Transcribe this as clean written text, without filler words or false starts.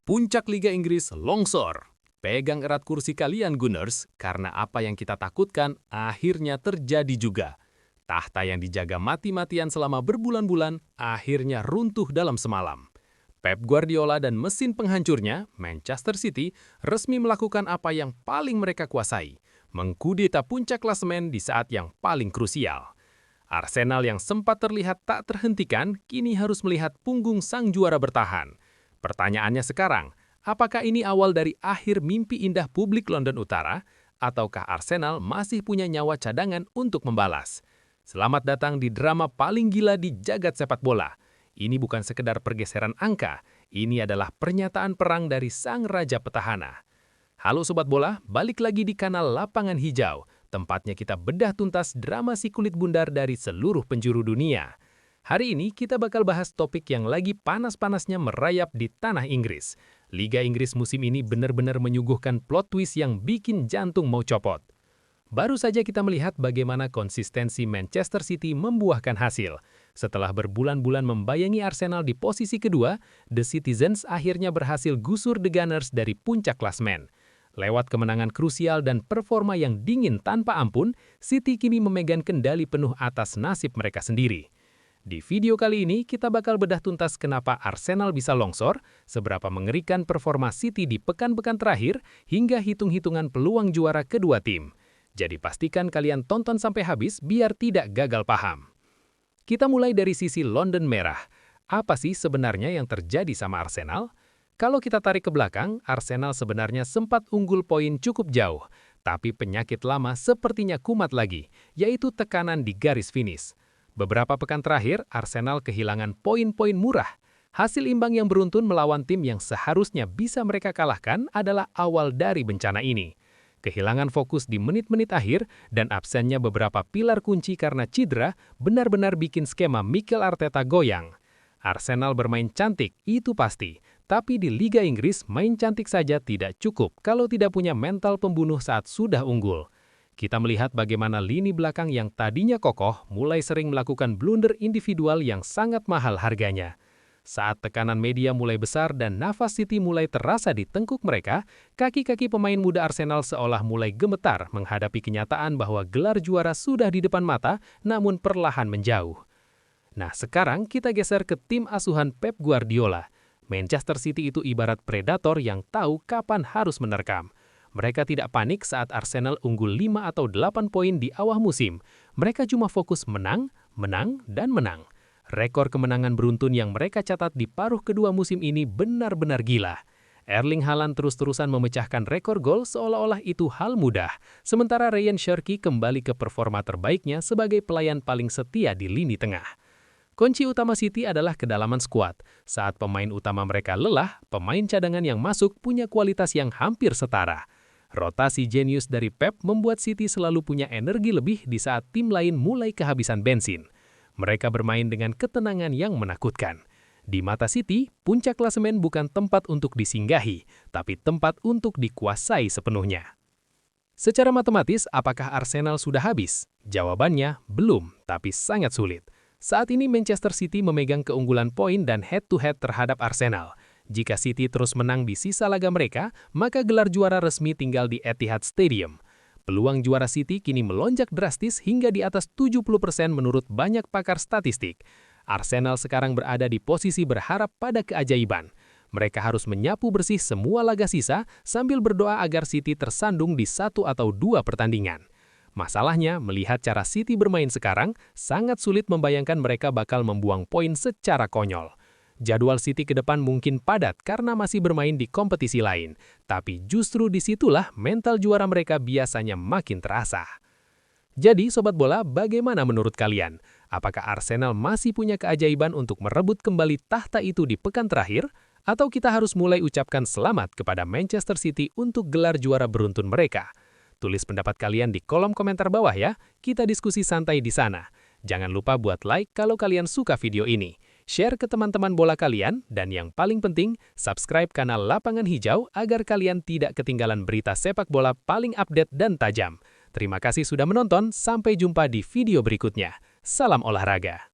Puncak Liga Inggris longsor. Pegang erat kursi kalian, Gunners, karena apa yang kita takutkan akhirnya terjadi juga. Tahta yang dijaga mati-matian selama berbulan-bulan akhirnya runtuh dalam semalam. Pep Guardiola dan mesin penghancurnya, Manchester City, resmi melakukan apa yang paling mereka kuasai, mengkudeta puncak klasemen di saat yang paling krusial. Arsenal yang sempat terlihat tak terhentikan, kini harus melihat punggung sang juara bertahan. Pertanyaannya sekarang, apakah ini awal dari akhir mimpi indah publik London Utara, ataukah Arsenal masih punya nyawa cadangan untuk membalas? Selamat datang di drama paling gila di jagat sepak bola. Ini bukan sekedar pergeseran angka, ini adalah pernyataan perang dari sang raja petahana. Halo Sobat Bola, balik lagi di kanal Lapangan Hijau, tempatnya kita bedah tuntas drama si kulit bundar dari seluruh penjuru dunia. Hari ini kita bakal bahas topik yang lagi panas-panasnya merayap di tanah Inggris. Liga Inggris musim ini benar-benar menyuguhkan plot twist yang bikin jantung mau copot. Baru saja kita melihat bagaimana konsistensi Manchester City membuahkan hasil. Setelah berbulan-bulan membayangi Arsenal di posisi kedua, The Citizens akhirnya berhasil gusur The Gunners dari puncak klasemen. Lewat kemenangan krusial dan performa yang dingin tanpa ampun, City kini memegang kendali penuh atas nasib mereka sendiri. Di video kali ini, kita bakal bedah tuntas kenapa Arsenal bisa longsor, seberapa mengerikan performa City di pekan-pekan terakhir, hingga hitung-hitungan peluang juara kedua tim. Jadi pastikan kalian tonton sampai habis biar tidak gagal paham. Kita mulai dari sisi London Merah. Apa sih sebenarnya yang terjadi sama Arsenal? Kalau kita tarik ke belakang, Arsenal sebenarnya sempat unggul poin cukup jauh, tapi penyakit lama sepertinya kumat lagi, yaitu tekanan di garis finish. Beberapa pekan terakhir, Arsenal kehilangan poin-poin murah. Hasil imbang yang beruntun melawan tim yang seharusnya bisa mereka kalahkan adalah awal dari bencana ini. Kehilangan fokus di menit-menit akhir dan absennya beberapa pilar kunci karena cedera benar-benar bikin skema Mikel Arteta goyang. Arsenal bermain cantik, itu pasti. Tapi di Liga Inggris, main cantik saja tidak cukup kalau tidak punya mental pembunuh saat sudah unggul. Kita melihat bagaimana lini belakang yang tadinya kokoh mulai sering melakukan blunder individual yang sangat mahal harganya. Saat tekanan media mulai besar dan nafas City mulai terasa di tengkuk mereka, kaki-kaki pemain muda Arsenal seolah mulai gemetar menghadapi kenyataan bahwa gelar juara sudah di depan mata, namun perlahan menjauh. Nah, sekarang kita geser ke tim asuhan Pep Guardiola. Manchester City itu ibarat predator yang tahu kapan harus menerkam. Mereka tidak panik saat Arsenal unggul 5 atau 8 poin di awal musim. Mereka cuma fokus menang, menang, dan menang. Rekor kemenangan beruntun yang mereka catat di paruh kedua musim ini benar-benar gila. Erling Haaland terus-terusan memecahkan rekor gol seolah-olah itu hal mudah. Sementara Ryan Cherki kembali ke performa terbaiknya sebagai pelayan paling setia di lini tengah. Kunci utama City adalah kedalaman skuad. Saat pemain utama mereka lelah, pemain cadangan yang masuk punya kualitas yang hampir setara. Rotasi jenius dari Pep membuat City selalu punya energi lebih di saat tim lain mulai kehabisan bensin. Mereka bermain dengan ketenangan yang menakutkan. Di mata City, puncak klasemen bukan tempat untuk disinggahi, tapi tempat untuk dikuasai sepenuhnya. Secara matematis, apakah Arsenal sudah habis? Jawabannya, belum, tapi sangat sulit. Saat ini Manchester City memegang keunggulan poin dan head-to-head terhadap Arsenal. Jika City terus menang di sisa laga mereka, maka gelar juara resmi tinggal di Etihad Stadium. Peluang juara City kini melonjak drastis hingga di atas 70% menurut banyak pakar statistik. Arsenal sekarang berada di posisi berharap pada keajaiban. Mereka harus menyapu bersih semua laga sisa sambil berdoa agar City tersandung di 1 atau 2 pertandingan. Masalahnya, melihat cara City bermain sekarang, sangat sulit membayangkan mereka bakal membuang poin secara konyol. Jadwal City ke depan mungkin padat karena masih bermain di kompetisi lain. Tapi justru disitulah mental juara mereka biasanya makin terasa. Jadi Sobat Bola, bagaimana menurut kalian? Apakah Arsenal masih punya keajaiban untuk merebut kembali tahta itu di pekan terakhir? Atau kita harus mulai ucapkan selamat kepada Manchester City untuk gelar juara beruntun mereka? Tulis pendapat kalian di kolom komentar bawah ya, kita diskusi santai di sana. Jangan lupa buat like kalau kalian suka video ini. Share ke teman-teman bola kalian, dan yang paling penting, subscribe kanal Lapangan Hijau agar kalian tidak ketinggalan berita sepak bola paling update dan tajam. Terima kasih sudah menonton, sampai jumpa di video berikutnya. Salam olahraga.